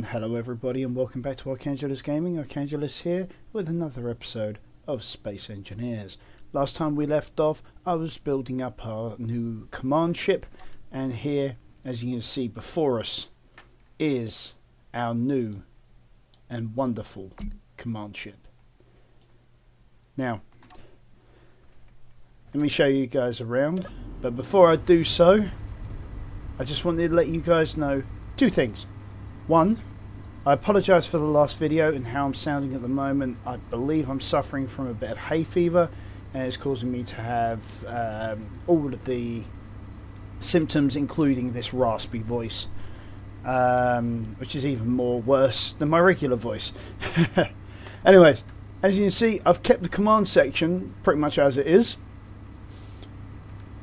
Hello everybody and welcome back to Arcangulus Gaming. Arcangulus here with another episode of Space Engineers. Last time we left off, I was building up our new command ship, and here, as you can see before us, is our new and wonderful command ship. Now, let me show you guys around, but before I do so, I just wanted to let you guys know two things. One, I apologise for the last video and how I'm sounding at the moment. I believe I'm suffering from a bit of hay fever, and it's causing me to have all of the symptoms, including this raspy voice, which is even more worse than my regular voice. Anyways, as you can see, I've kept the command section pretty much as it is.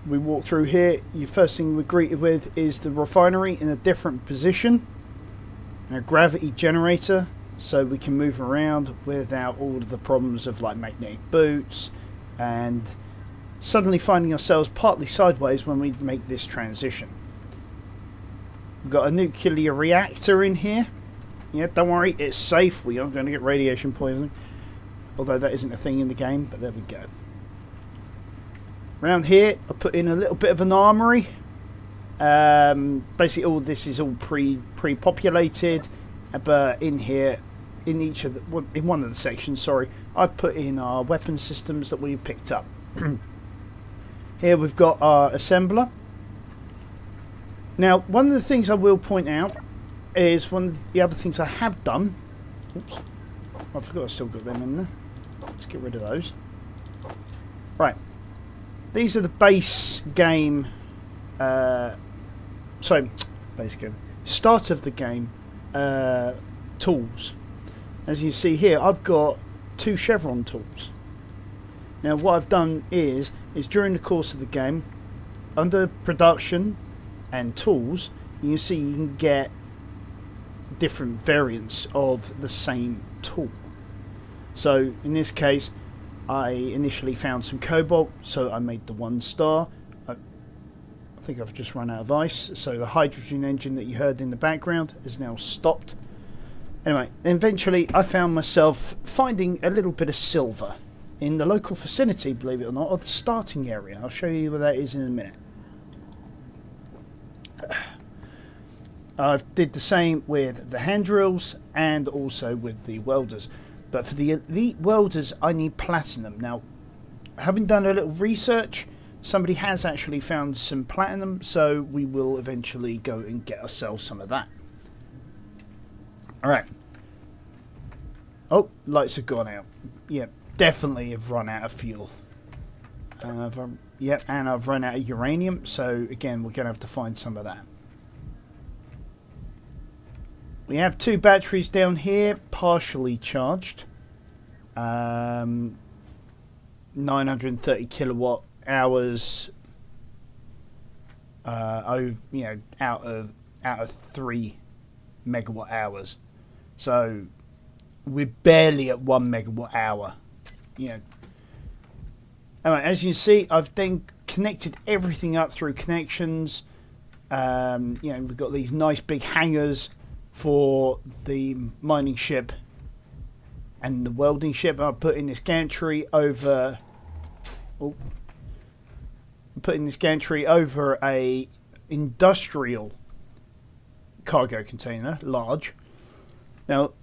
We walk through here. The first thing we're greeted with is the refinery in a different position, and a gravity generator, so we can move around without all of the problems of like magnetic boots and suddenly finding ourselves partly sideways when we make this transition. We've got a nuclear reactor in here. Yeah, don't worry, it's safe. We aren't going to get radiation poisoning, although that isn't a thing in the game, but there we go. Around here, I put in a little bit of an armory. Basically, all this is all pre-populated, but in here, in one of the sections, I've put in our weapon systems that we've picked up. Here we've got our assembler. Now, one of the things I will point out is one of the other things I have done. Oops, I forgot I still got them in there. Let's get rid of those. Right. These are the base game, start of the game tools. As you see here, I've got 2 chevron tools. Now what I've done is during the course of the game, under production and tools, you can see you can get different variants of the same tool. So in this case, I initially found some cobalt, so I made the 1 star. I think I've just run out of ice, so the hydrogen engine that you heard in the background is now stopped. Anyway, eventually I found myself finding a little bit of silver in the local vicinity, believe it or not, of the starting area. I'll show you where that is in a minute. I did the same with the hand drills and also with the welders. But for the elite welders, I need platinum. Now, having done a little research, somebody has actually found some platinum, so we will eventually go and get ourselves some of that. Alright. Oh, lights have gone out. Yeah, definitely have run out of fuel. And I've run out of uranium, so again, we're going to have to find some of that. We have 2 batteries down here, partially charged. 930 kilowatt hours. Out of 3 megawatt hours. So we're barely at 1 megawatt hour. As you can see, I've then connected everything up through connections. We've got these nice big hangars for the mining ship and the welding ship. I'm putting this gantry over. A industrial cargo container, large. Now,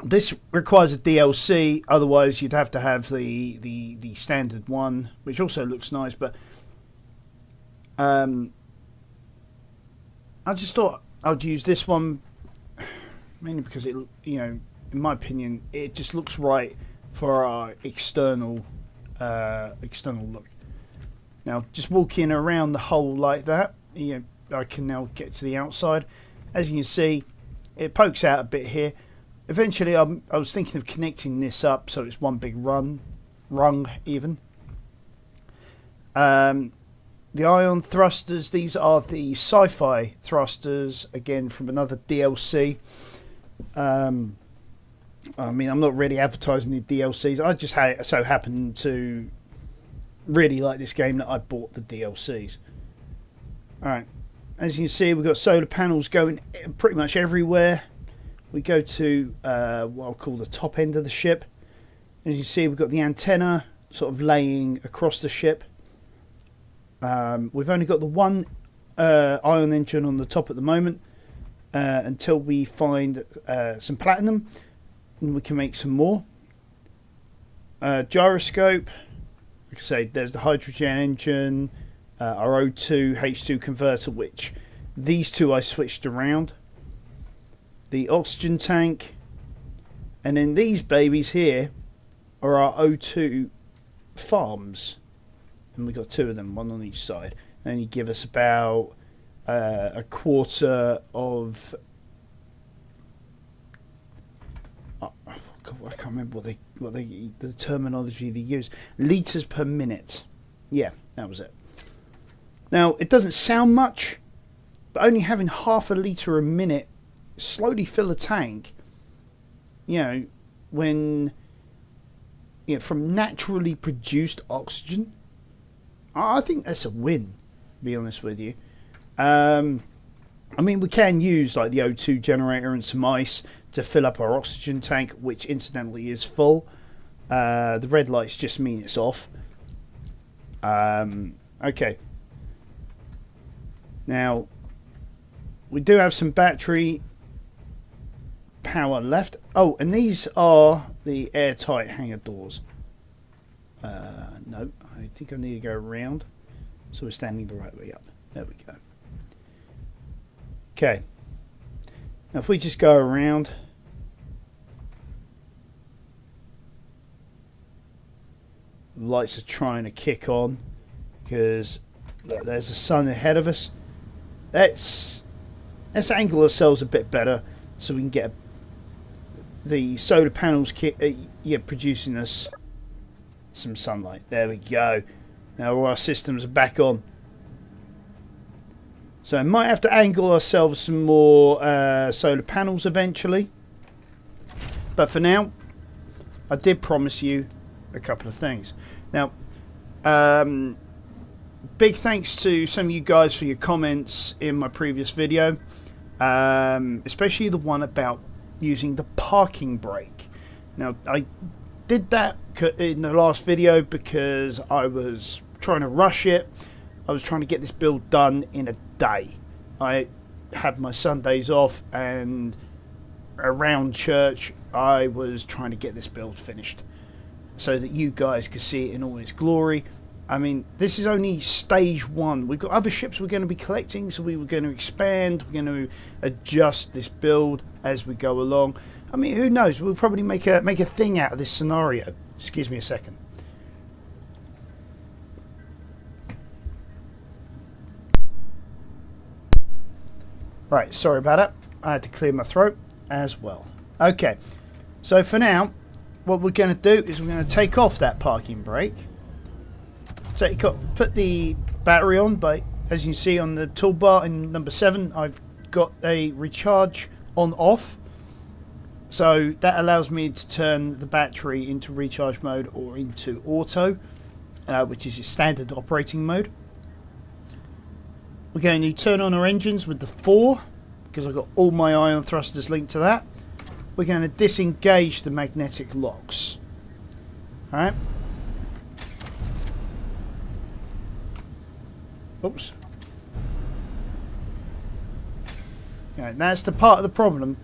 this requires a DLC. Otherwise, you'd have to have the standard one, which also looks nice. But I just thought I would use this one mainly because it, in my opinion, it just looks right for our external look. Now, just walking around the hole like that, I can now get to the outside. As you can see, it pokes out a bit here. Eventually, I was thinking of connecting this up so it's one big rung even. The ion thrusters, these are the sci-fi thrusters, again from another DLC. I'm not really advertising the DLCs. I just so happened to really like this game that I bought the DLCs. Alright, as you can see, we've got solar panels going pretty much everywhere. We go to what I'll call the top end of the ship. As you see, we've got the antenna sort of laying across the ship. We've only got the one ion engine on the top at the moment until we find some platinum, and we can make some more. Gyroscope, like I say, there's the hydrogen engine, our O2 H2 converter, which these two I switched around, the oxygen tank, and then these babies here are our O2 farms, and we've got two of them, one on each side. And you give us about a quarter of I can't remember what the terminology they use, litres per minute. Yeah, that was it. Now, it doesn't sound much, but only having half a litre a minute slowly fill a tank, when from naturally produced oxygen, I think that's a win, to be honest with you. We can use like the O2 generator and some ice to fill up our oxygen tank, which incidentally is full. The red lights just mean it's off. Okay. Now, we do have some battery power left. Oh, and these are the airtight hangar doors. No, I think I need to go around. So we're standing the right way up. There we go. Okay. Now if we just go around. Lights are trying to kick on because look, there's the sun ahead of us. Let's angle ourselves a bit better so we can get the solar panels producing us some sunlight. There we go. Now all our systems are back on. So I might have to angle ourselves some more solar panels eventually. But for now, I did promise you a couple of things. Now, big thanks to some of you guys for your comments in my previous video. Especially the one about using the parking brake. Now, I did that in the last video because I was trying to rush it. I was trying to get this build done in a day. I had my Sundays off, and around church I was trying to get this build finished so that you guys could see it in all its glory. I mean, this is only stage one. We've got other ships we're going to be collecting, so we were going to expand. We're going to adjust this build as we go along. I mean, who knows? We'll probably make a thing out of this scenario. Excuse me a second. Right, sorry about that. I had to clear my throat as well. Okay, so for now, what we're going to do is we're going to take off that parking brake. Put the battery on, but as you can see on the toolbar in number 7, I've got a recharge on off. So that allows me to turn the battery into recharge mode or into auto, which is your standard operating mode. We're going to turn on our engines with the 4, because I've got all my ion thrusters linked to that. We're going to disengage the magnetic locks. Alright. Oops. Yeah, that's the part of the problem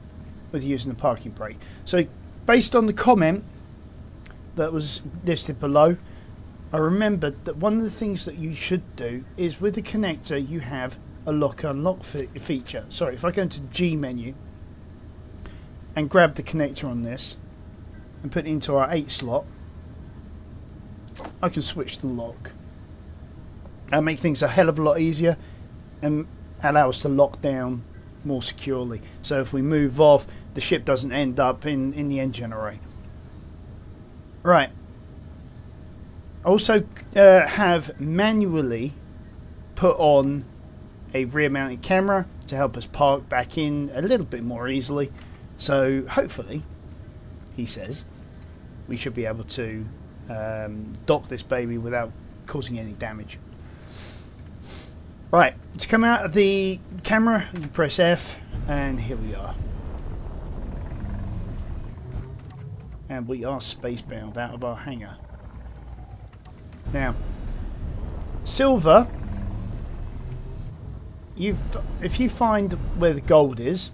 with using the parking brake. So, based on the comment that was listed below, I remembered that one of the things that you should do is with the connector you have a lock-unlock feature. Sorry, if I go into G menu and grab the connector on this and put it into our 8 slot, I can switch the lock. That'll make things a hell of a lot easier and allow us to lock down more securely. So if we move off, the ship doesn't end up in the engine array. Right. Also have manually put on a rear mounted camera to help us park back in a little bit more easily. So hopefully, he says, we should be able to dock this baby without causing any damage. Right, to come out of the camera, you press F, and here we are. And we are spacebound out of our hangar. Now, silver, if you find where the gold is,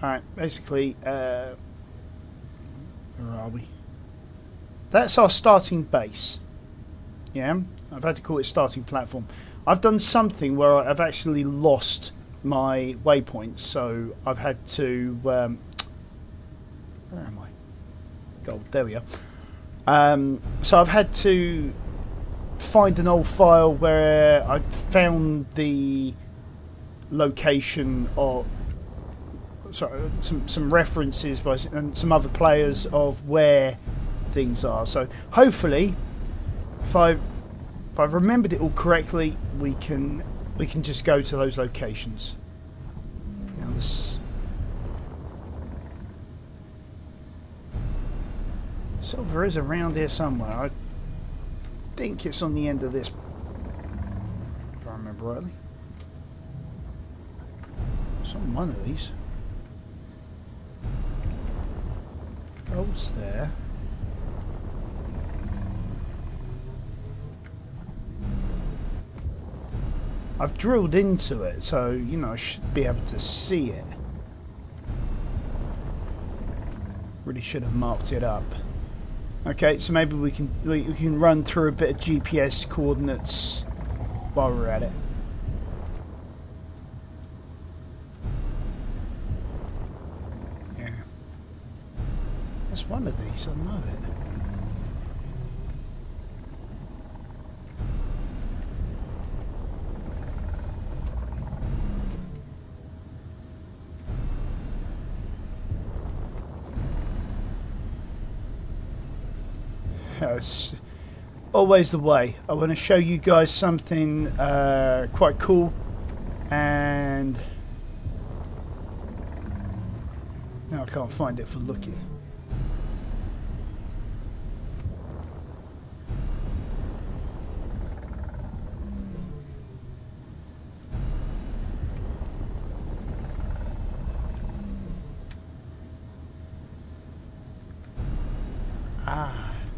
alright, basically, where are we? That's our starting base. Yeah, I've had to call it starting platform. I've done something where I've actually lost my waypoints, so I've had to... where am I? Gold, there we are. So I've had to find an old file where I found the location of... Sorry, some references by and some other players of where things are. So hopefully, if I've remembered it all correctly, we can just go to those locations. Now this silver is around here somewhere. I think it's on the end of this, if I remember rightly. It's on one of these. Gold's there. I've drilled into it, so, you know, I should be able to see it. Really should have marked it up. Okay, so maybe we can run through a bit of GPS coordinates while we're at it. Yeah. That's one of these, I know it. It's always the way. I want to show you guys something quite cool, and now I can't find it for looking.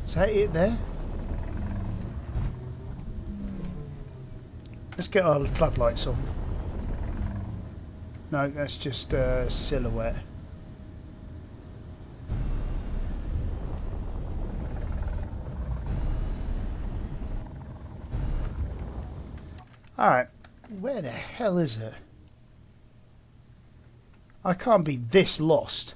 Is that it there? Let's get our floodlights on. No, that's just a silhouette. Alright, where the hell is it? I can't be this lost.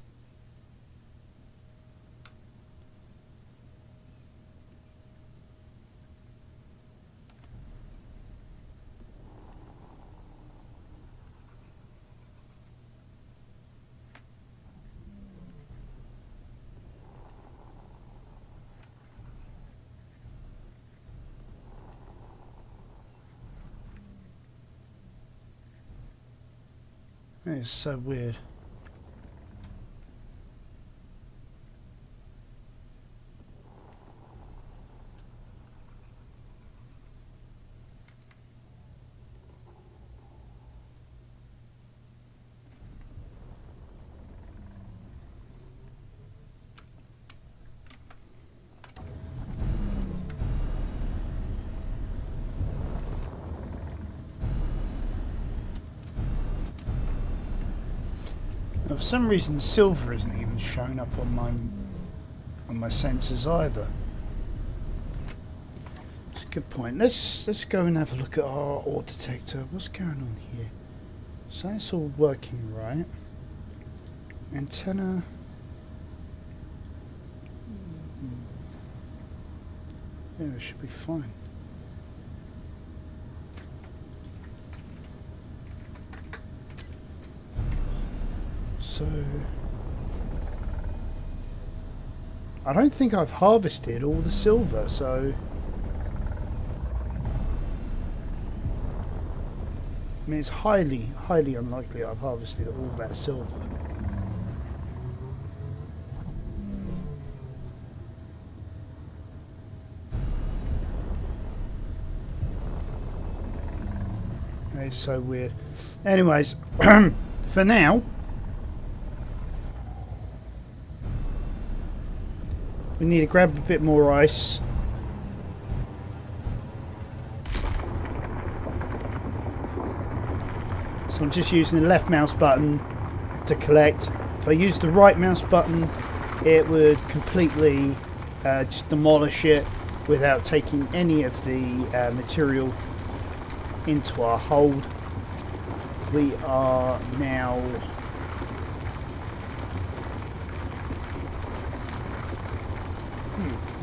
It's so weird. For some reason, silver isn't even showing up on my sensors either. That's a good point. Let's go and have a look at our ore detector. What's going on here? So that's all working right. Antenna. Yeah, it should be fine. So, I don't think I've harvested all the silver, so I mean it's highly unlikely I've harvested all that silver. It's so weird. Anyways, for now, we need to grab a bit more ice. So I'm just using the left mouse button to collect. If I use the right mouse button, it would completely just demolish it without taking any of the material into our hold. We are now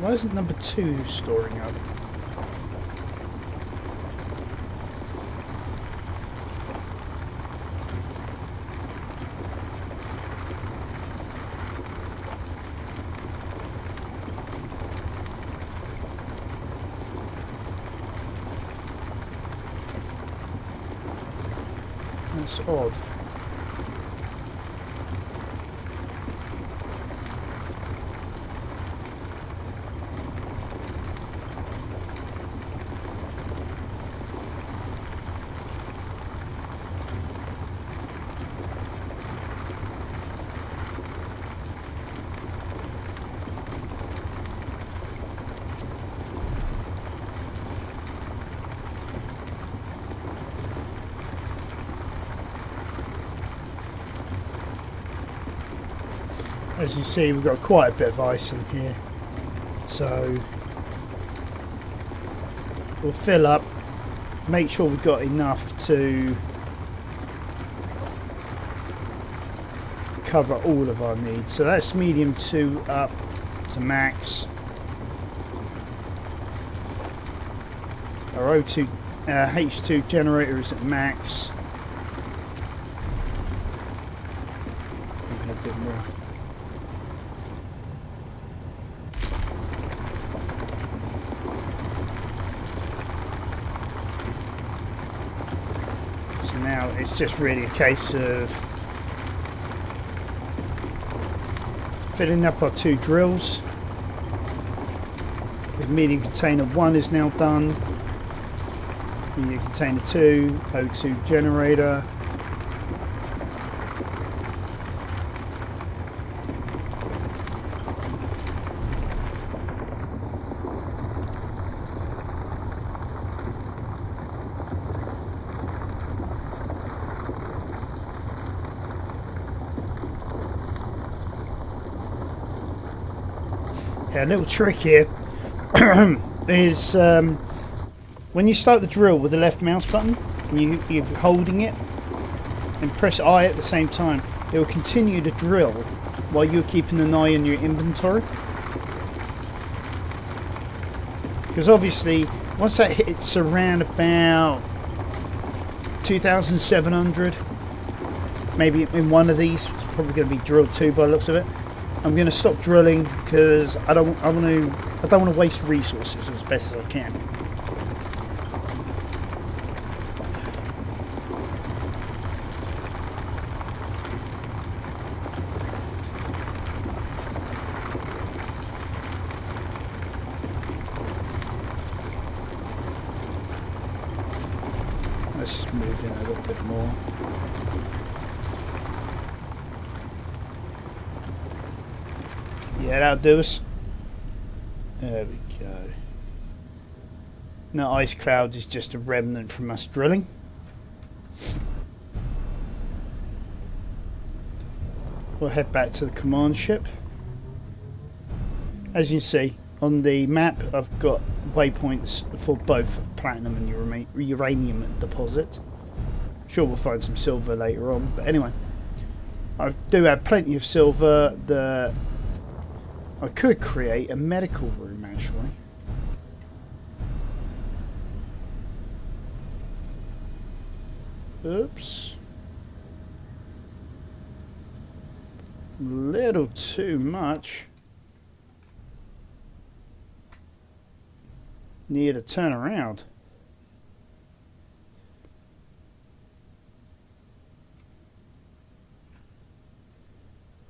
why isn't number 2 storing up? That's odd. As you see, we've got quite a bit of ice in here, so we'll fill up, make sure we've got enough to cover all of our needs. So that's medium 2 up to max. Our O2 H2 generator is at max. Even a bit more. Now it's just really a case of filling up our 2 drills. The medium container 1 is now done. Medium container 2, O2 generator. A little trick here is when you start the drill with the left mouse button and you're holding it and press I at the same time, it will continue to drill while you're keeping an eye on your inventory, because obviously once that hits around about 2,700, maybe in one of these, it's probably going to be drill 2 by the looks of it, I'm going to stop drilling because I don't want to waste resources as best as I can. Let's just move in a little bit more. Yeah, that'll do us. There we go. Now ice cloud is just a remnant from us drilling. We'll head back to the command ship. As you can see on the map, I've got waypoints for both platinum and uranium deposit. I'm sure we'll find some silver later on, but anyway, I do have plenty of silver. I could create a medical room, actually. Oops. Little too much. Need to turn around.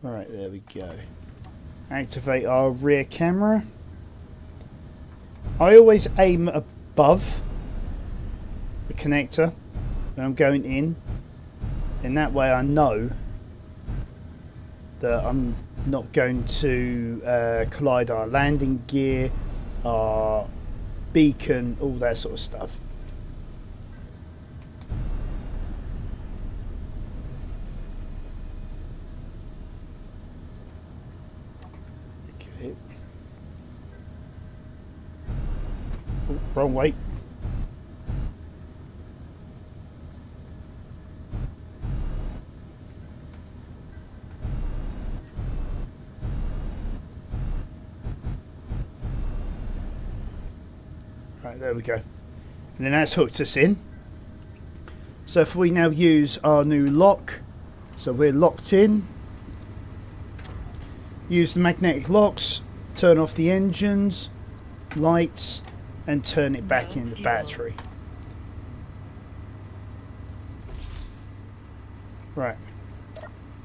Alright, there we go. Activate our rear camera. I always aim above the connector when I'm going in. And that way I know that I'm not going to collide our landing gear, our beacon, all that sort of stuff. Okay. Oh, wrong way. Right, there we go. And then that's hooked us in. So if we now use our new lock, so we're locked in, use the magnetic locks, turn off the engines, lights, and turn it back into battery. Right.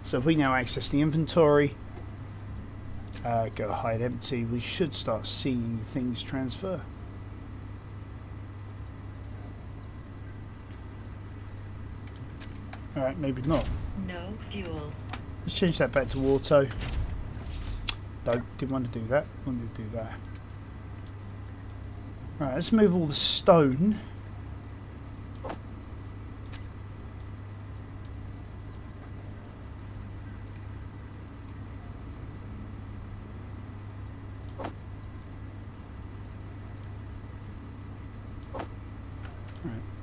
So if we now access the inventory, go hide empty, we should start seeing things transfer. Alright, maybe not. No fuel. Let's change that back to auto. No, didn't want to do that. Wanted to do that. Right, let's move all the stone. Right.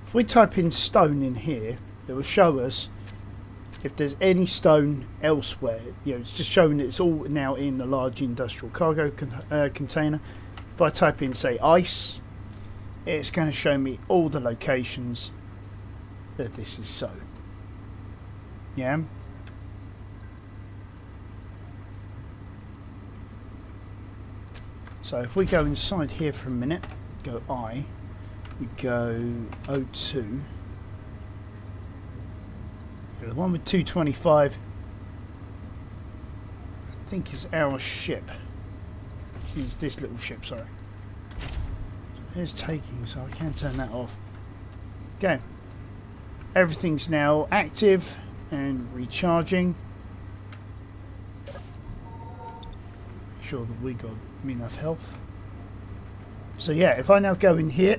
If we type in stone in here, it will show us if there's any stone elsewhere. You know, it's just showing it's all now in the large industrial cargo container. If I type in, say, ice, it's going to show me all the locations that this is so. Yeah. So if we go inside here for a minute, go I, we go O2. The one with 225, I think, is our ship. It's this little ship, sorry. Here's taking, so I can turn that off. Okay. Everything's now active and recharging. Make sure that we got enough health. So yeah, if I now go in here,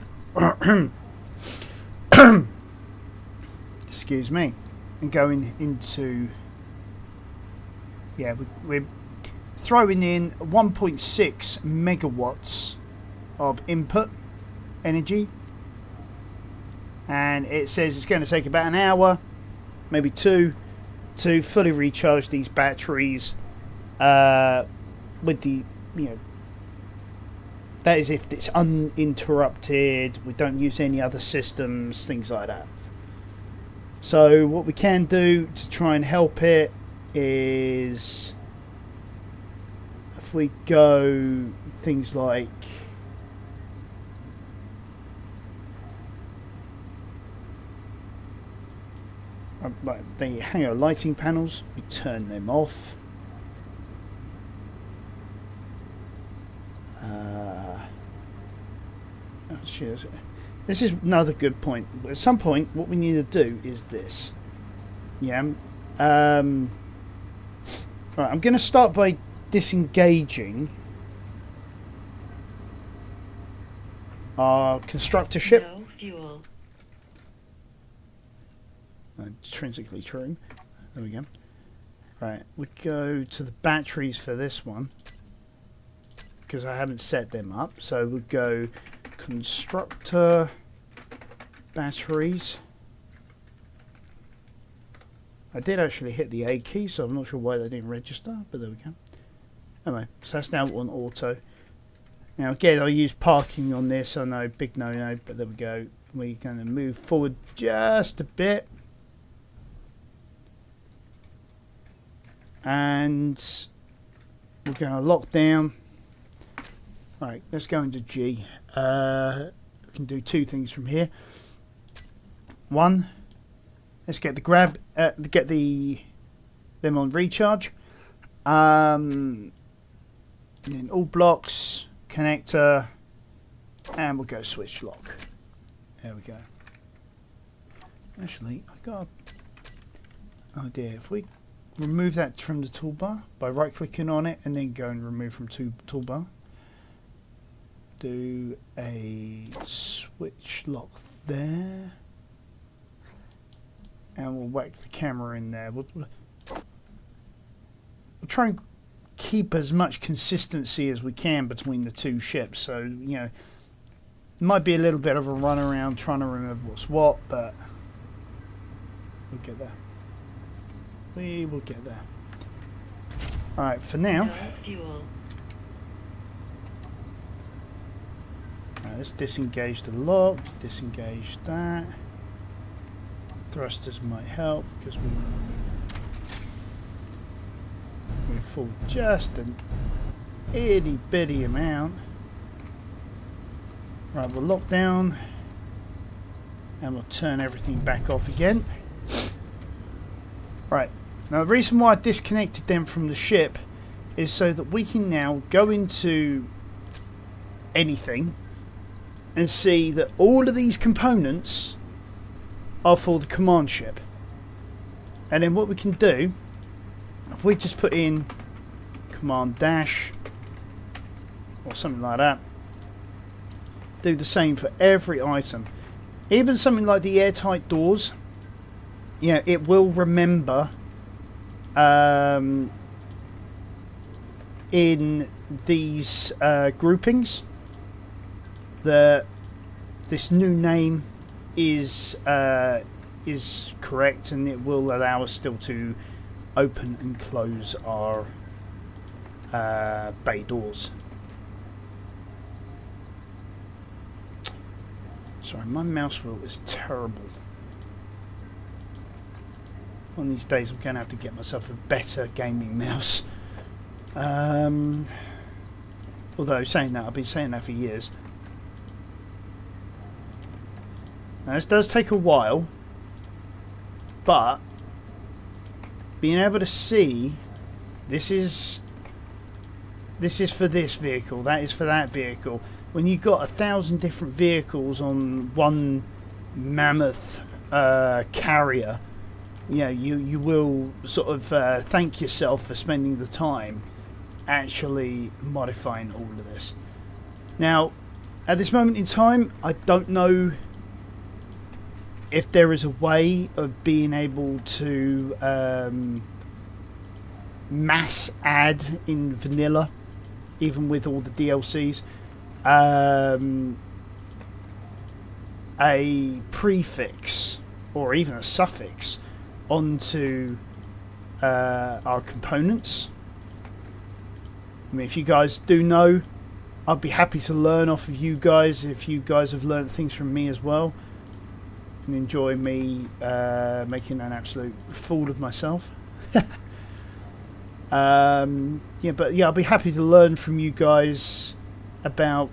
excuse me, and going into, yeah, we're throwing in 1.6 megawatts of input energy, and it says it's going to take about an hour, maybe two, to fully recharge these batteries. With the, you know, that is if it's uninterrupted, we don't use any other systems, things like that. So what we can do to try and help it is, if we go things like the hangar lighting panels, we turn them off. This is another good point. At some point, what we need to do is this. Yeah. Right. I'm going to start by disengaging our constructor ship. No fuel. Intrinsically true. There we go. Right. We go to the batteries for this one, because I haven't set them up. So we'll go constructor batteries. I did actually hit the A key, so I'm not sure why they didn't register, but there we go. Anyway, so that's now on auto. Now again, I use parking on this. I know, big no-no, but there we go. We're going to move forward just a bit. And we're going to lock down. Right, let's go into G. We can do two things from here. One, let's get the them on recharge. And then all blocks, connector, and we'll go switch lock. There we go. Actually, I got an idea. If we remove that from the toolbar by right clicking on it and then go and remove from toolbar, do a switch lock there, and we'll whack the camera in there. We'll try and keep as much consistency as we can between the two ships. So, you know, it might be a little bit of a run around trying to remember what's what, but we'll get there. We will get there. Alright, for now, No fuel. let's disengage the lock, disengage that. Thrusters might help because we fall just an itty bitty amount. Right, we'll lock down and we'll turn everything back off again. Right, now the reason why I disconnected them from the ship is so that we can now go into anything and see that all of these components are for the command ship. And then what we can do, if we just put in command dash or something like that, do the same for every item. Even something like the airtight doors, yeah, it will remember in these groupings that this new name is correct, and it will allow us still to open and close our bay doors. Sorry, my mouse wheel is terrible. One of these days I'm going to have to get myself a better gaming mouse. Although saying that, I've been saying that for years. Now this does take a while, but being able to see this is for this vehicle, that is for that vehicle. When you've got 1,000 different vehicles on one mammoth carrier, you know, you will sort of thank yourself for spending the time actually modifying all of this. Now, at this moment in time, I don't know if there is a way of being able to mass add in vanilla, even with all the DLCs, a prefix or even a suffix onto our components. I mean, if you guys do know, I'd be happy to learn off of you guys if you guys have learned things from me as well, and enjoy me making an absolute fool of myself. I'll be happy to learn from you guys about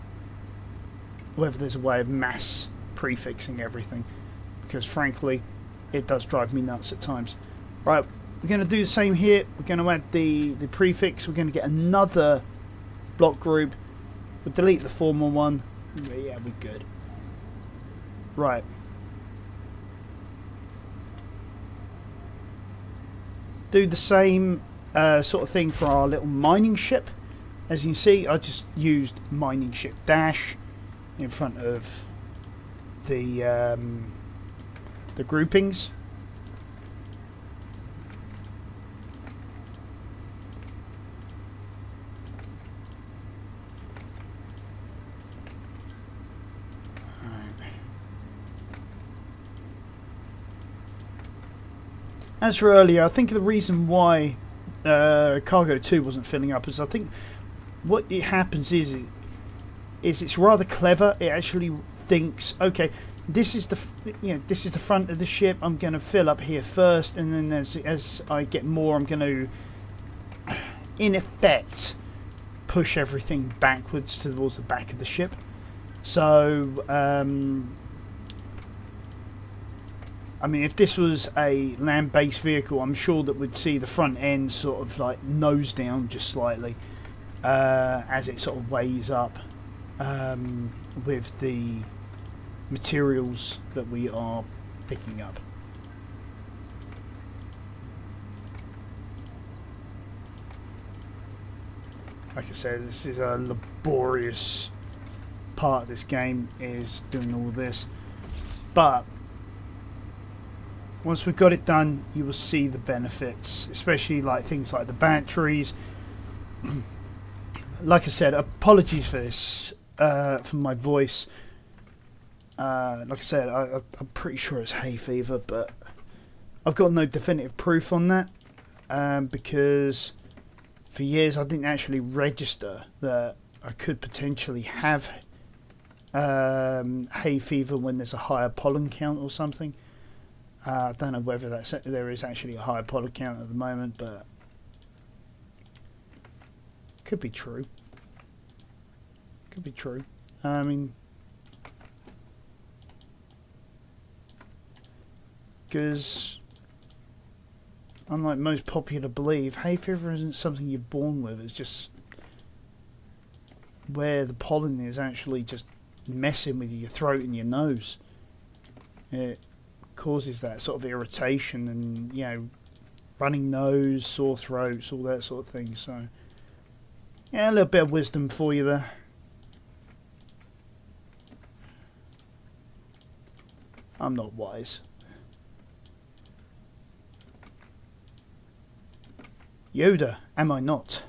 whether there's a way of mass prefixing everything, because frankly it does drive me nuts at times. Right, we're going to do the same here. We're going to add the prefix. We're going to get another block group. We'll delete the former one. Yeah, we're good. Right, do the same sort of thing for our little mining ship. As you can see, I just used mining ship dash in front of the groupings. As for earlier, I think the reason why Cargo 2 wasn't filling up is I think what it happens is it's rather clever. It actually thinks, okay, this is the front of the ship. I'm going to fill up here first, and then as I get more, I'm going to, in effect, push everything backwards towards the back of the ship. So, I mean, if this was a land-based vehicle, I'm sure that we'd see the front end sort of like nose down just slightly as it sort of weighs up with the materials that we are picking up. like I said, this is a laborious part of this game, is doing all this. But once we've got it done, you will see the benefits, especially like things like the batteries. Like I said, apologies for this, for my voice. Like I said, I'm pretty sure it's hay fever, but I've got no definitive proof on that, because for years I didn't actually register that I could potentially have hay fever when there's a higher pollen count or something. I don't know whether there is actually a higher pollen count at the moment, but could be true. Could be true. I mean, because unlike most popular belief, hay fever isn't something you're born with. It's just where the pollen is actually just messing with your throat and your nose. It causes that sort of irritation and, you know, running nose, sore throats, all that sort of thing. So, yeah, a little bit of wisdom for you there. I'm not wise. Yoda, am I not?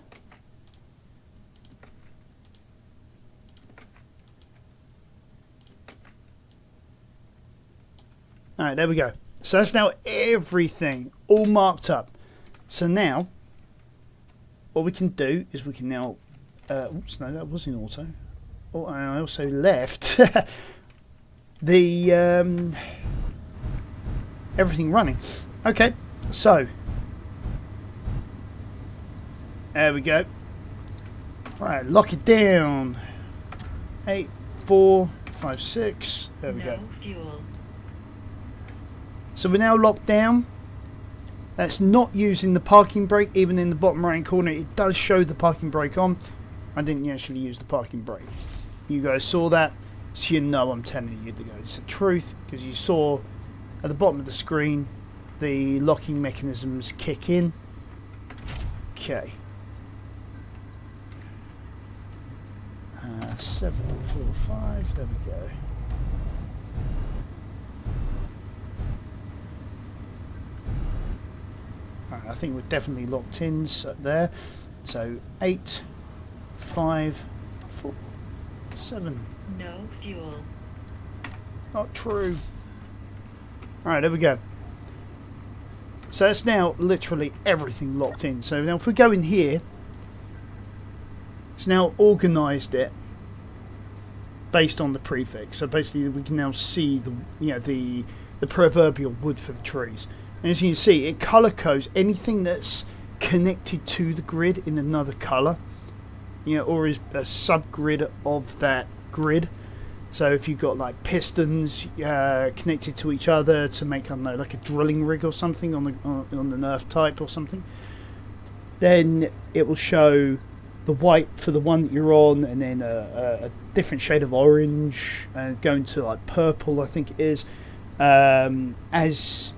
Alright, there we go. So that's now everything all marked up. So now, what we can do is we can now... oops, no, that was in auto. Oh, I also left the... everything running. Okay, so... there we go. Right, lock it down. 8, 4, 5, 6. There we go. No fuel. So we're now locked down. That's not using the parking brake. Even in the bottom right corner, it does show the parking brake on. I didn't actually use the parking brake. You guys saw that, so you know I'm telling you it's the truth, because you saw at the bottom of the screen the locking mechanisms kick in. Okay. 7, 4, 5. There we go. Right, I think we're definitely locked in there. So 8, 5, 4, 7. No fuel. Not true. Alright, there we go. So it's now literally everything locked in. So now if we go in here, it's now organised it based on the prefix. So basically we can now see the proverbial wood for the trees. And as you can see, it colour codes anything that's connected to the grid in another colour, or is a subgrid of that grid. So if you've got like pistons connected to each other to make, I don't know, like a drilling rig or something on the Nerf type or something, then it will show the white for the one that you're on, and then a different shade of orange, and going to like purple, I think it is, as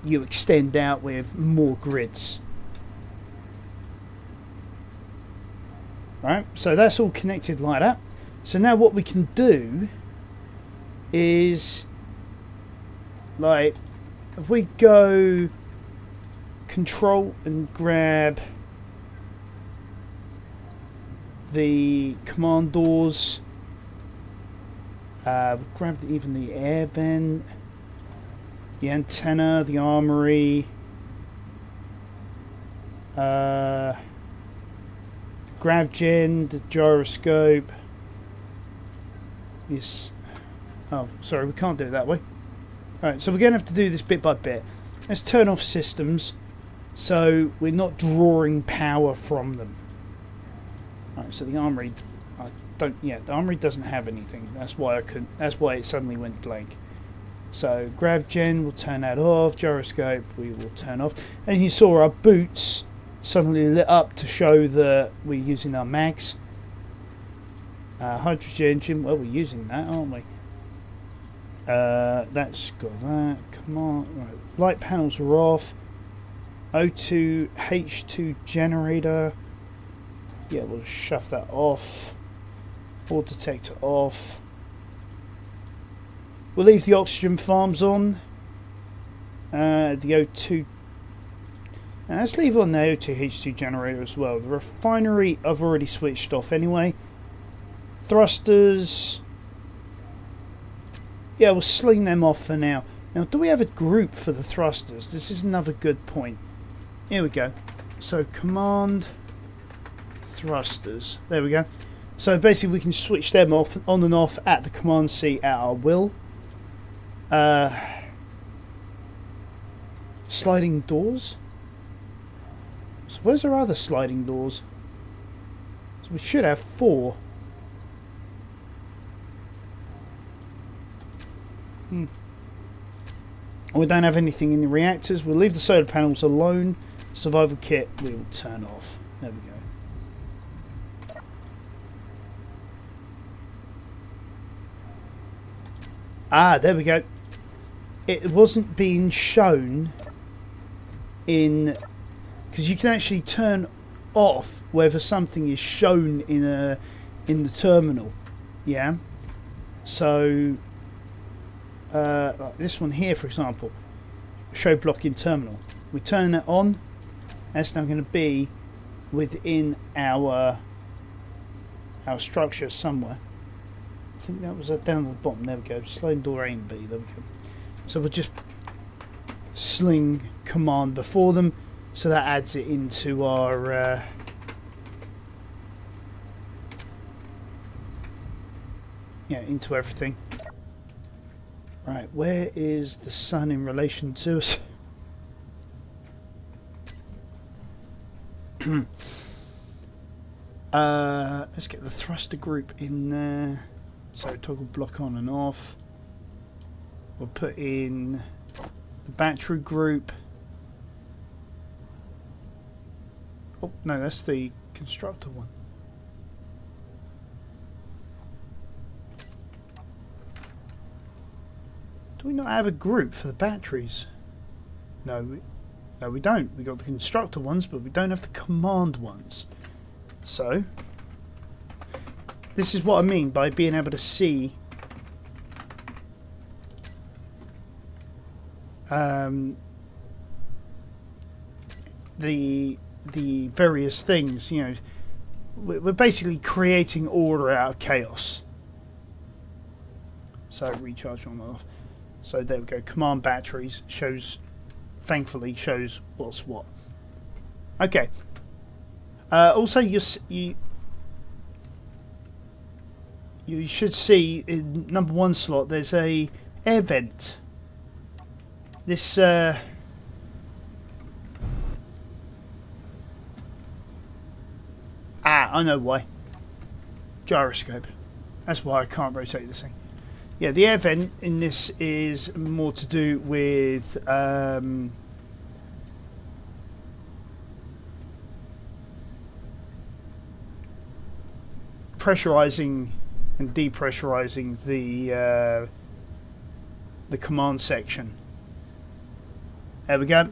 you extend out with more grids. Right, so that's all connected like that. So now what we can do is, like, if we go control and grab the command doors, grab even the air vent, the antenna, the armory, grav gen, the gyroscope. Yes. Oh, sorry, we can't do it that way. Alright, so we're going to have to do this bit by bit. Let's turn off systems so we're not drawing power from them. Alright, so the armory, the armory doesn't have anything. That's why it suddenly went blank. So grav gen, we'll turn that off. Gyroscope, we will turn off. And you saw our boots suddenly lit up to show that we're using our mags. Hydrogen engine, well, we're using that, aren't we? That's got that. Come on. Right. Light panels are off. O2, H2 generator. Yeah, we'll shove that off. Ore detector off. We'll leave the oxygen farms on. The O2. Now let's leave on the O2H2 generator as well. The refinery I've already switched off anyway. Thrusters. Yeah, we'll sling them off for now. Now, do we have a group for the thrusters? This is another good point. Here we go. So, command thrusters. There we go. So, basically, we can switch them off, on and off at the command C at our will. Sliding doors? So, where's our other sliding doors? So, we should have 4. We don't have anything in the reactors. We'll leave the solar panels alone. Survival kit we will turn off. There we go. Ah, there we go. It wasn't being shown in... Because you can actually turn off whether something is shown in the terminal. Yeah? So... like this one here, for example, show block in terminal. We turn that on. That's now going to be within our structure somewhere. I think that was down at the bottom. There we go. Sliding door A and B. There we go. So we'll just sling command before them, so that adds it into our into everything. Right, where is the sun in relation to us? Let's get the thruster group in there. So toggle block on and off. We'll put in the battery group. Oh, no, that's the constructor one. Do we not have a group for the batteries? No, we don't. We got the constructor ones, but we don't have the command ones. So, this is what I mean by being able to see the various things. You know, we're basically creating order out of chaos. So recharge on and off. So there we go. Command batteries shows, thankfully shows what's what. Okay. Also, you should see in number 1 slot there's a air vent. This I know why. Gyroscope. That's why I can't rotate this thing. Yeah, the air vent in this is more to do with pressurizing and depressurizing the command section. There we go.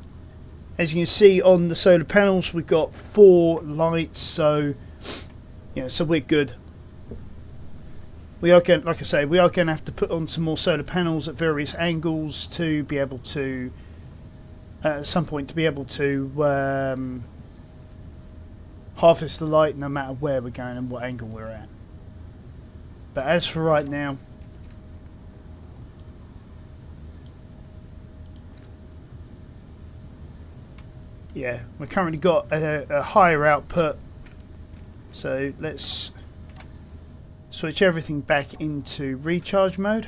As you can see on the solar panels, we've got 4 lights, so so we're good. We are going, like I say, we are going to have to put on some more solar panels at various angles to be able to, at some point, to be able to harvest the light no matter where we're going and what angle we're at. But as for right now, yeah, we've currently got a higher output, so let's switch everything back into recharge mode.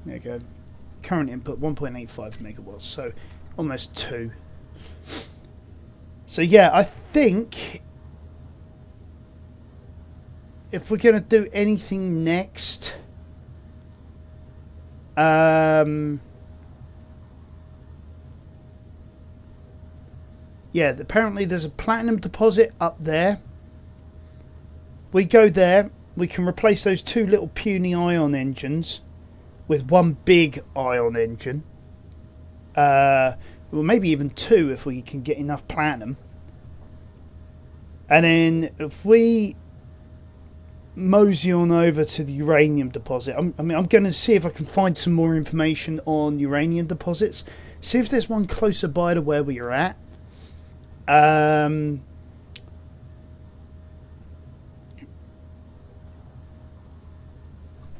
There you go. Current input 1.85 megawatts, so almost 2. So yeah, I think if we're going to do anything next, yeah, apparently there's a platinum deposit up there. We go there, we can replace those 2 little puny ion engines with one big ion engine. Well, maybe even two if we can get enough platinum. And then if we mosey on over to the uranium deposit, I'm going to see if I can find some more information on uranium deposits. See if there's one closer by to where we are at.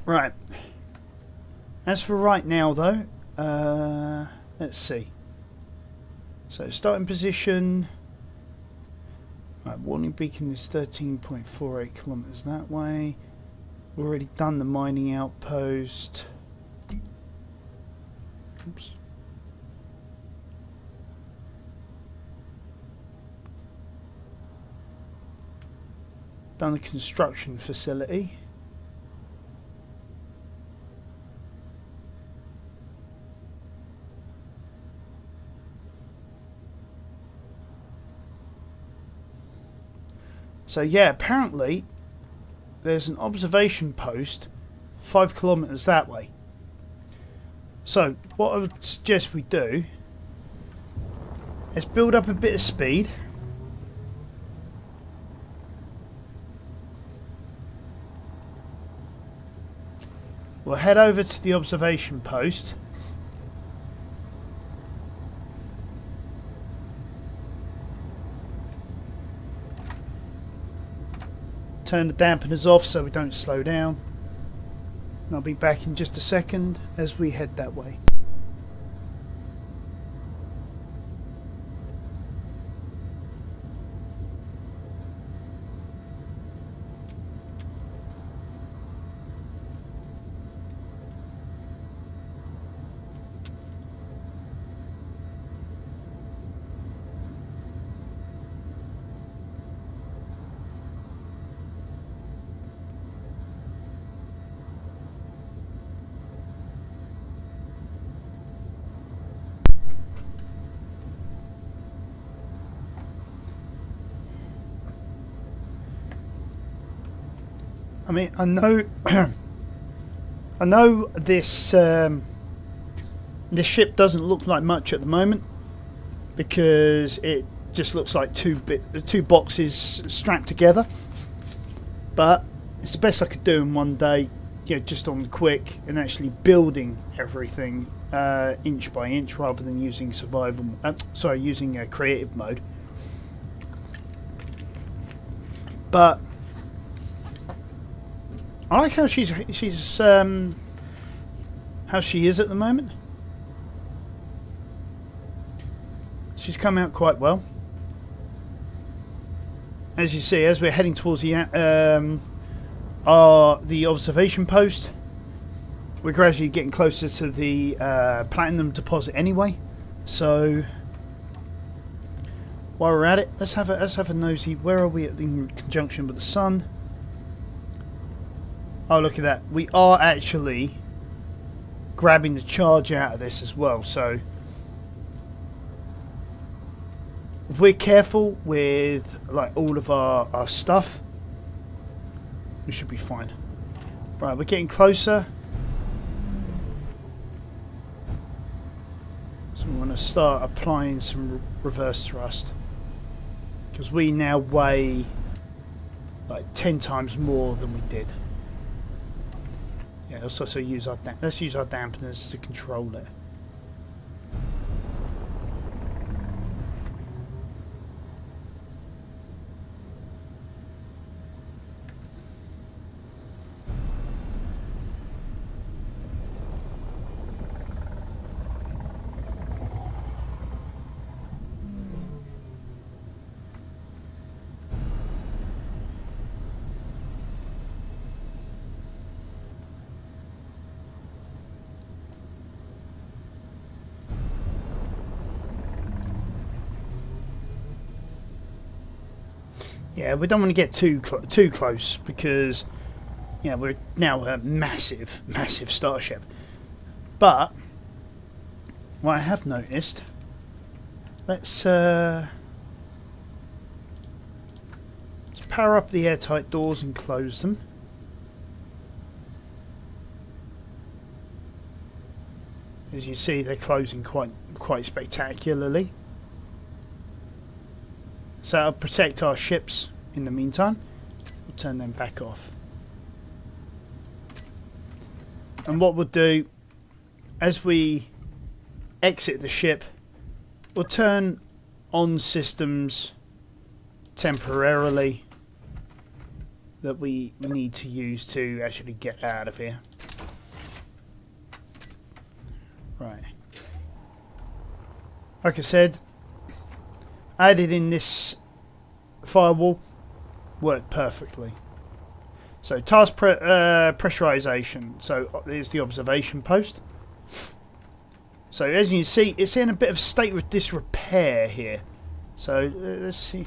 Right. As for right now, though, let's see. So, starting position. Right, warning beacon is 13.48 kilometres that way. We've already done the mining outpost. Oops. Done the construction facility. So yeah, apparently there's an observation post 5 kilometres that way. So what I would suggest we do is build up a bit of speed. We'll head over to the observation post. Turn the dampeners off so we don't slow down. And I'll be back in just a second as we head that way. I mean, I know, I know this this ship doesn't look like much at the moment because it just looks like two boxes strapped together. But it's the best I could do in one day, just on the quick and actually building everything inch by inch rather than using using creative mode. But I like how she's how she is at the moment. She's come out quite well. As you see, as we're heading towards the observation post, we're gradually getting closer to the platinum deposit anyway. So while we're at it, let's have a nosy. Where are we in conjunction with the sun? Oh, look at that. We are actually grabbing the charge out of this as well. So if we're careful with like all of our stuff, we should be fine. Right, we're getting closer. So we want to start applying some reverse thrust. Because we now weigh like 10 times more than we did. Yeah, let's also use our dampeners to control it. Yeah, we don't want to get too close because we're now a massive starship. But what I have noticed, let's power up the airtight doors and close them. As you see, they're closing quite spectacularly. So that'll protect our ships in the meantime. We'll turn them back off. And what we'll do, as we exit the ship, we'll turn on systems temporarily that we need to use to actually get out of here. Right. Like I said, added in this firewall, worked perfectly. So task pressurization. So there's the observation post. So as you can see, it's in a bit of state of disrepair here. So let's see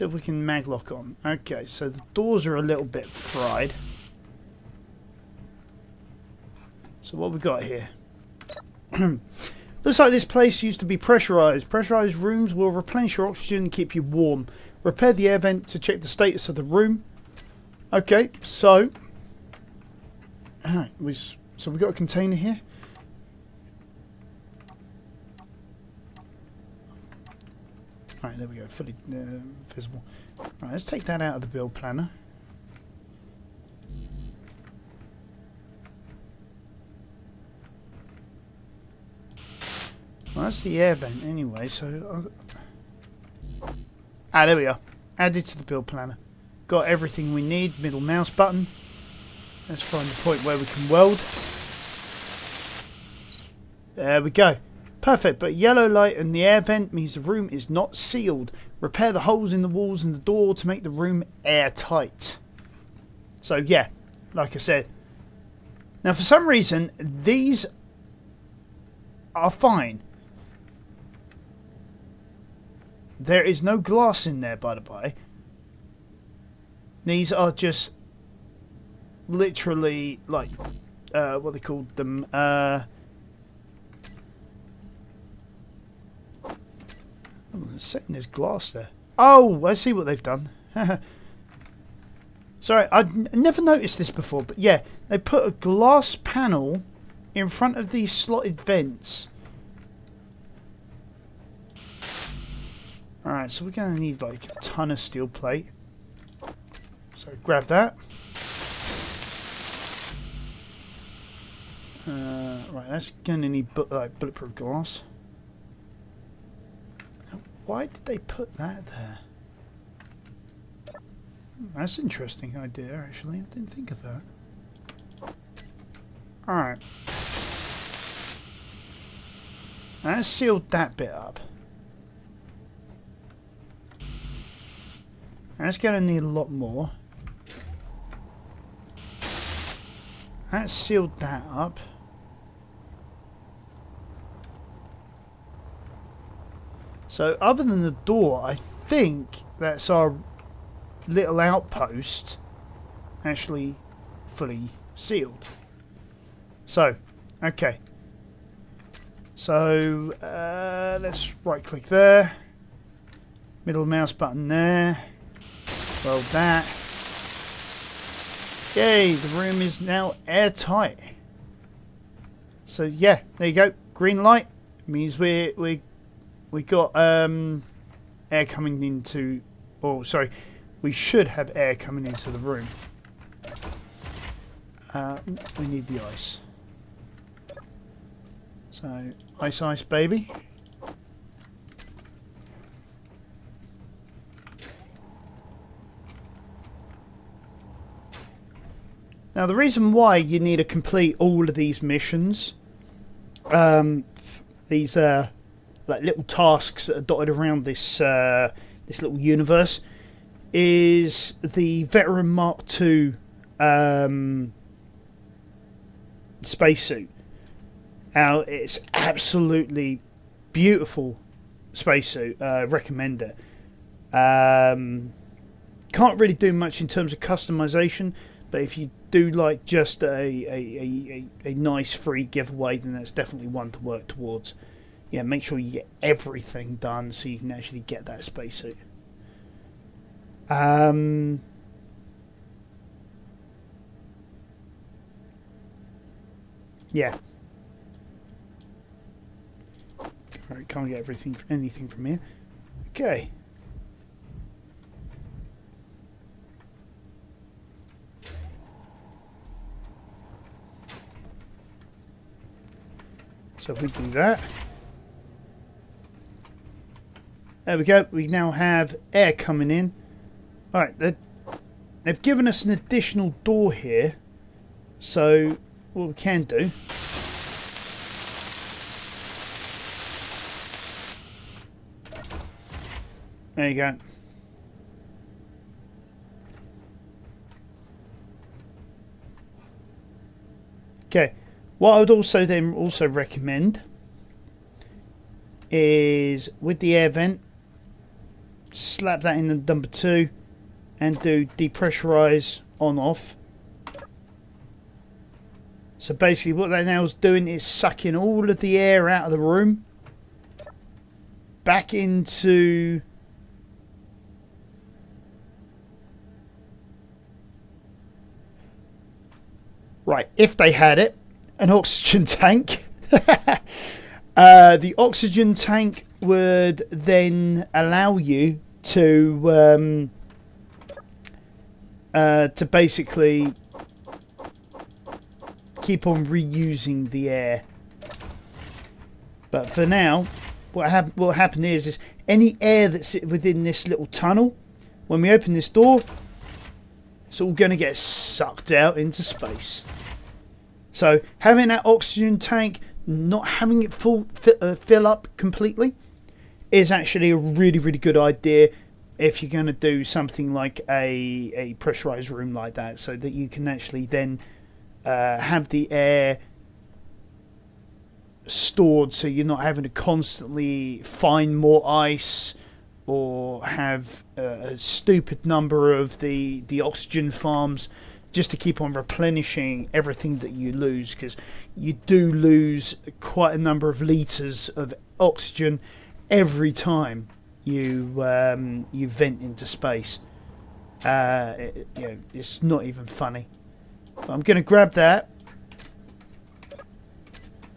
if we can maglock on. Okay, so the doors are a little bit fried. So what we got here? Looks like this place used to be pressurized. Pressurized rooms will replenish your oxygen and keep you warm. Repair the air vent to check the status of the room. Okay, so we've got a container here. Alright, there we go, fully visible. Right, let's take that out of the build planner. Well, that's the air vent anyway, so... there we are. Added to the build planner. Got everything we need. Middle mouse button. Let's find the point where we can weld. There we go. Perfect, but yellow light in the air vent means the room is not sealed. Repair the holes in the walls and the door to make the room airtight. So yeah, like I said. Now for some reason, these are fine. There is no glass in there, by the by. These are just literally like what they called them. Saying there's glass there. Oh, I see what they've done. Sorry, I'd never noticed this before, but yeah, they put a glass panel in front of these slotted vents. Alright, so we're going to need like a ton of steel plate. So grab that. Right, that's going to need bulletproof glass. Why did they put that there? That's an interesting idea, actually. I didn't think of that. Alright. Let's seal that bit up. That's going to need a lot more. That sealed that up. So other than the door, I think that's our little outpost actually fully sealed. So, okay. So let's right click there. Middle mouse button there. Weld that. Yay, the room is now airtight. So yeah, there you go. Green light means we got air coming into... Oh, sorry. We should have air coming into the room. We need the ice. So, ice, baby. Now, the reason why you need to complete all of these missions, these like little tasks that are dotted around this this little universe, is the Veteran Mark II spacesuit. Now, it's absolutely beautiful spacesuit. Recommend it. Can't really do much in terms of customization, but if you do like just a nice free giveaway, then that's definitely one to work towards. Yeah, make sure you get everything done so you can actually get that spacesuit. Yeah. Right, can't get anything from here. Okay. So if we do that. There we go. We now have air coming in. Alright, they've given us an additional door here. So what we can do... There you go. Okay. What I would also recommend is with the air vent, slap that in the number 2 and do depressurize on off. So basically what that now is doing is sucking all of the air out of the room back into right, if they had it, an oxygen tank. The oxygen tank would then allow you to basically keep on reusing the air. But for now, what happened is any air that's within this little tunnel, when we open this door, it's all going to get sucked out into space. So having that oxygen tank, not having it fill up completely, is actually a really, really good idea if you're going to do something like a pressurized room like that, so that you can actually then have the air stored, so you're not having to constantly find more ice or have a stupid number of the oxygen farms just to keep on replenishing everything that you lose, because you do lose quite a number of litres of oxygen every time you vent into space. It's not even funny. But I'm going to grab that,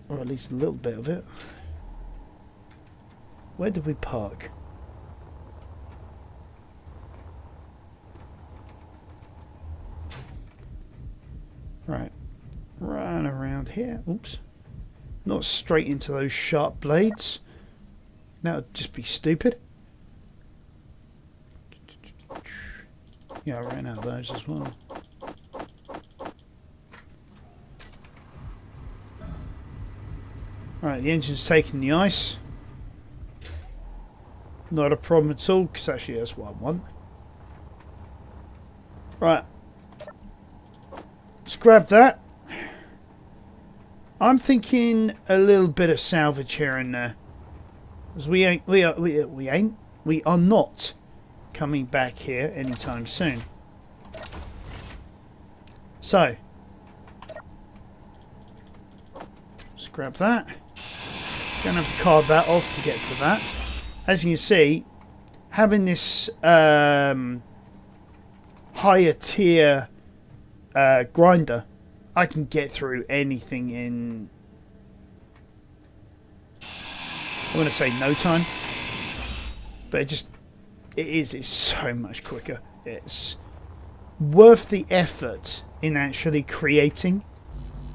or at least a little bit of it. Where did we park? Right, run around here. Oops. Not straight into those sharp blades. That would just be stupid. Yeah, I ran out of those as well. Right, the engine's taking the ice. Not a problem at all, because actually that's what I want. Right. Let's grab that. I'm thinking a little bit of salvage here and there, because we are not coming back here anytime soon. So let's grab that. Gonna have to carve that off to get to that. As you can see, having this higher tier grinder, I can get through anything in, I want to say no time, but it's so much quicker. It's worth the effort in actually creating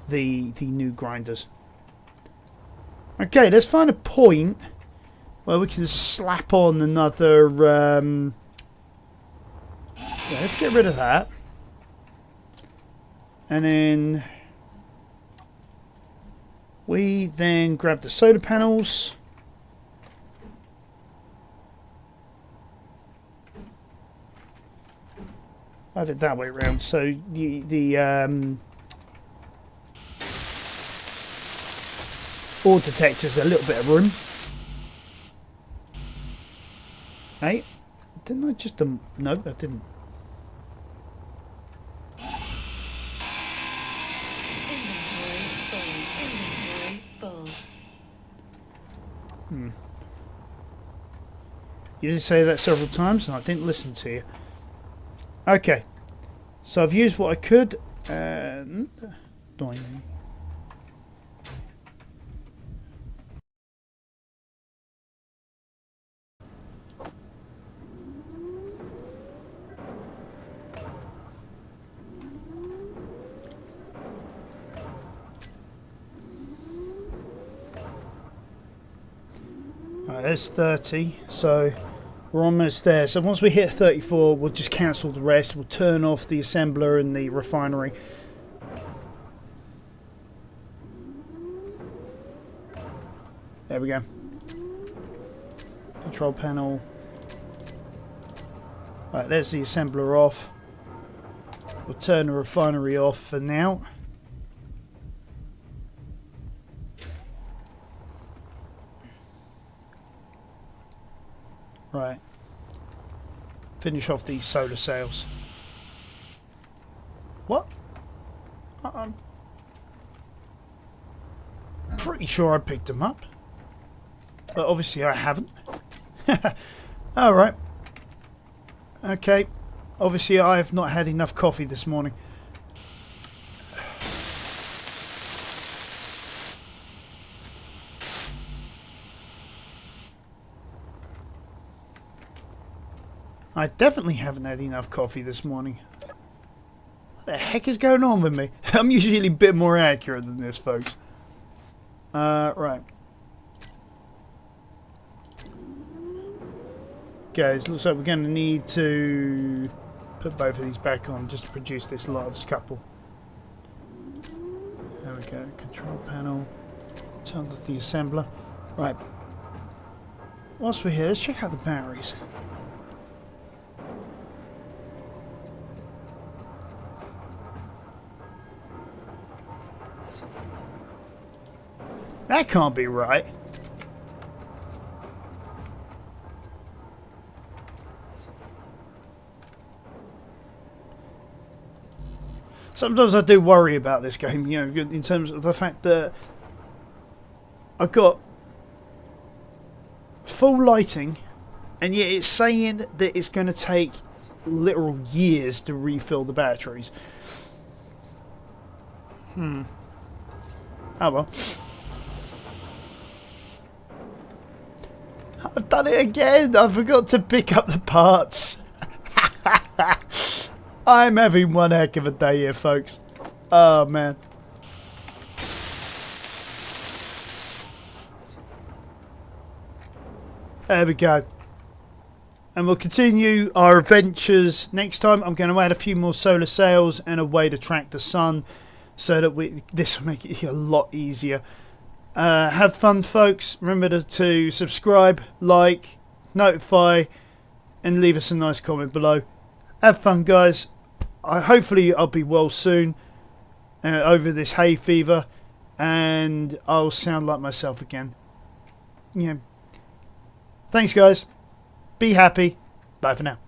the new grinders. Okay, let's find a point where we can slap on another let's get rid of that. And then we then grab the solar panels. I have it that way around. So the ore detector's a little bit of room. Hey, didn't I just no, I didn't. You did say that several times and I didn't listen to you. Okay, so I've used what I could and there's 30, so we're almost there. So once we hit 34, we'll just cancel the rest. We'll turn off the assembler and the refinery. There we go. Control panel. Right, there's the assembler off. We'll turn the refinery off for now. Right. Finish off these solar sails. What? I'm pretty sure I picked them up. But obviously I haven't. Alright. Okay. Obviously I have not had enough coffee this morning. I definitely haven't had enough coffee this morning. What the heck is going on with me? I'm usually a bit more accurate than this, folks. Right. Guys, looks like we're going to need to put both of these back on just to produce this large couple. There we go. Control panel. Turn off the assembler. Right. Whilst we're here, let's check out the batteries. That can't be right. Sometimes I do worry about this game, you know, in terms of the fact that I've got full lighting, and yet it's saying that it's going to take literal years to refill the batteries. Oh well. I've done it again. I forgot to pick up the parts. I'm having one heck of a day here, folks. Oh, man. There we go. And we'll continue our adventures next time. I'm going to add a few more solar sails and a way to track the sun so that this will make it a lot easier. Have fun, folks. Remember to subscribe, like, notify, and leave us a nice comment below. Have fun, guys. Hopefully I'll be well soon over this hay fever, and I'll sound like myself again. Yeah. Thanks, guys. Be happy. Bye for now.